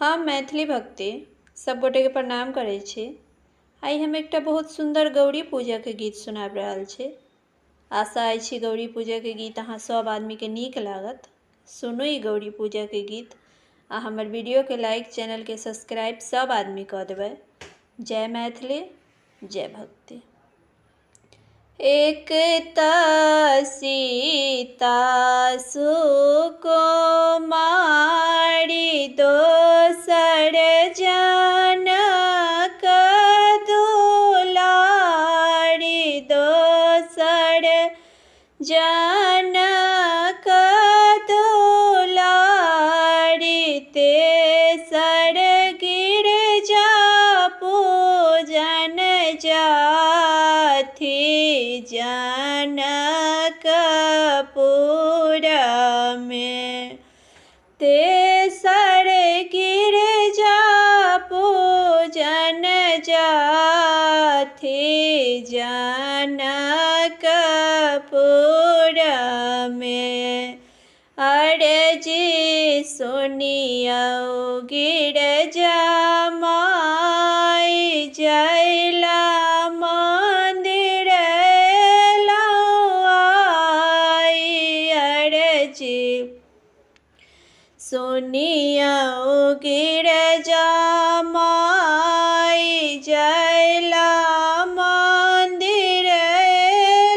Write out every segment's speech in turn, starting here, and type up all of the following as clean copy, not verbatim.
हम मैथिली भक्ति सब गोटे के प्रणाम करे छी। आई हम एक बहुत सुंदर गौरी पूजा के गीत सुनाब रहल छी। आशा अछि गौरी पूजा के गीत अहाँ सब आदमी के नीक लागत। सुनू ई गौरी पूजा के गीत आ हमर वीडियो के लाइक, चैनल के सब्सक्राइब सब आदमी कर देबै। जय मैथिली, जय भक्ति। एक सीता सुकुमारी, दोसर जनक दुलारी, दोसर जनक दुलारी, तेसर गिरजा पूजन जाथी जनकपुर में। तेसर गिरजा पूजन जाथी जनकपुर में। अर्जी सुनियो गिरजा माई, जैला मंदिर लौआई। अर्जी सुनियो गिरजा माई, जैला मंदिर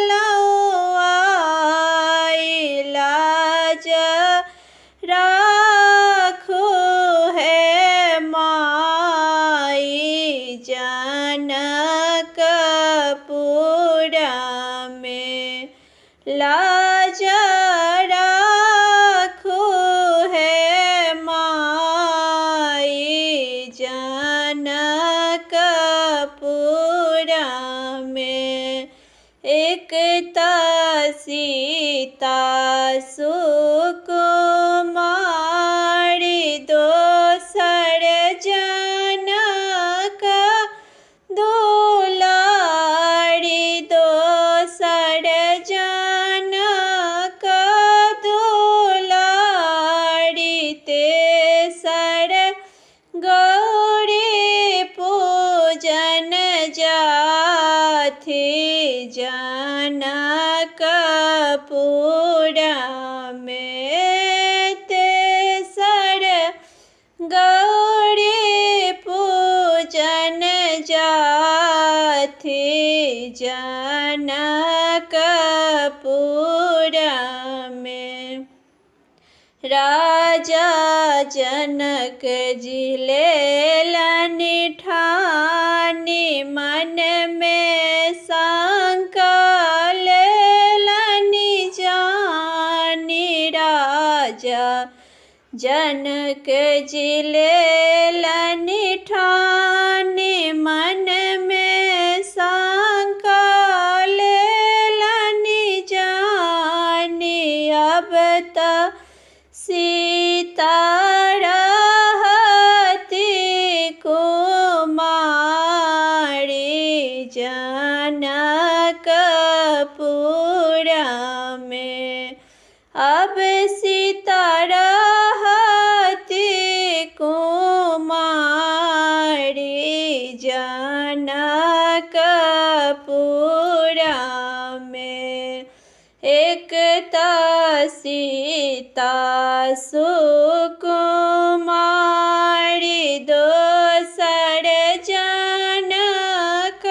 लौआई। लाज राखू है माई जनकपुर में। लाज राखू है माई जनकपुर में। एक सीता सुकुमारी, दोसर जनक दुलारी, दोसर जनक दुलारी, तेसर गौरी पूजन जाथी जनकपुर में। तेसर गौरी पूजन जाथी जनकपुर में। राजा जनक जी लेलन ठानी, मन में शंका लेलन जानी। राजा जनक जी लेलन ठानी, मन में शंका लेलन जानी। अब त सीता रहती कुमारी जनकपुर में। अब सीता रहती कुमारी जनकपुर में। एक सीता सुकुमारी, दोसर जनक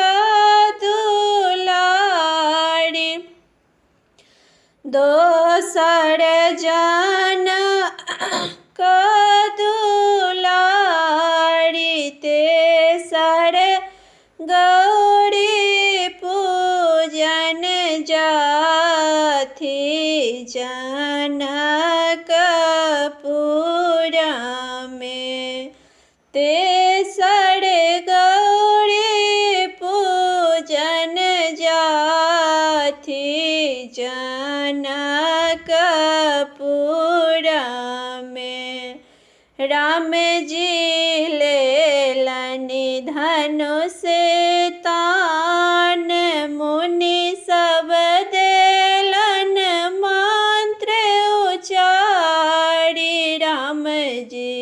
दुलारी, दोसर जनक दुलारी, तेसर गौरी पूजन जाथी जनकपुर में। तेसर गौरी पूजन जाथी जनकपुर में। राम जी लेलन धनुष तान, मुनि सब देलन मंत्र उचारी। राम जी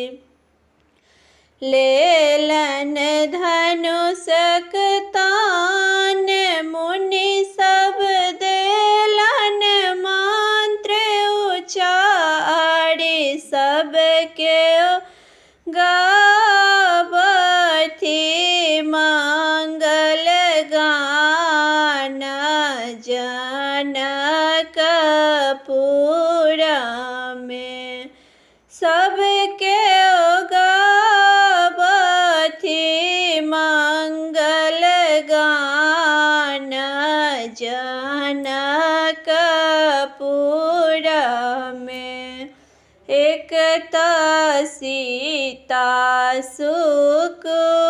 लेलन धनुषक तान मुनि सब देलन मंत्र उचारि सबके गावथि मंगल गाना जनकपुर में सबके गावथि मंगल गाना जनकपुर में। एक सीता सुकुमारी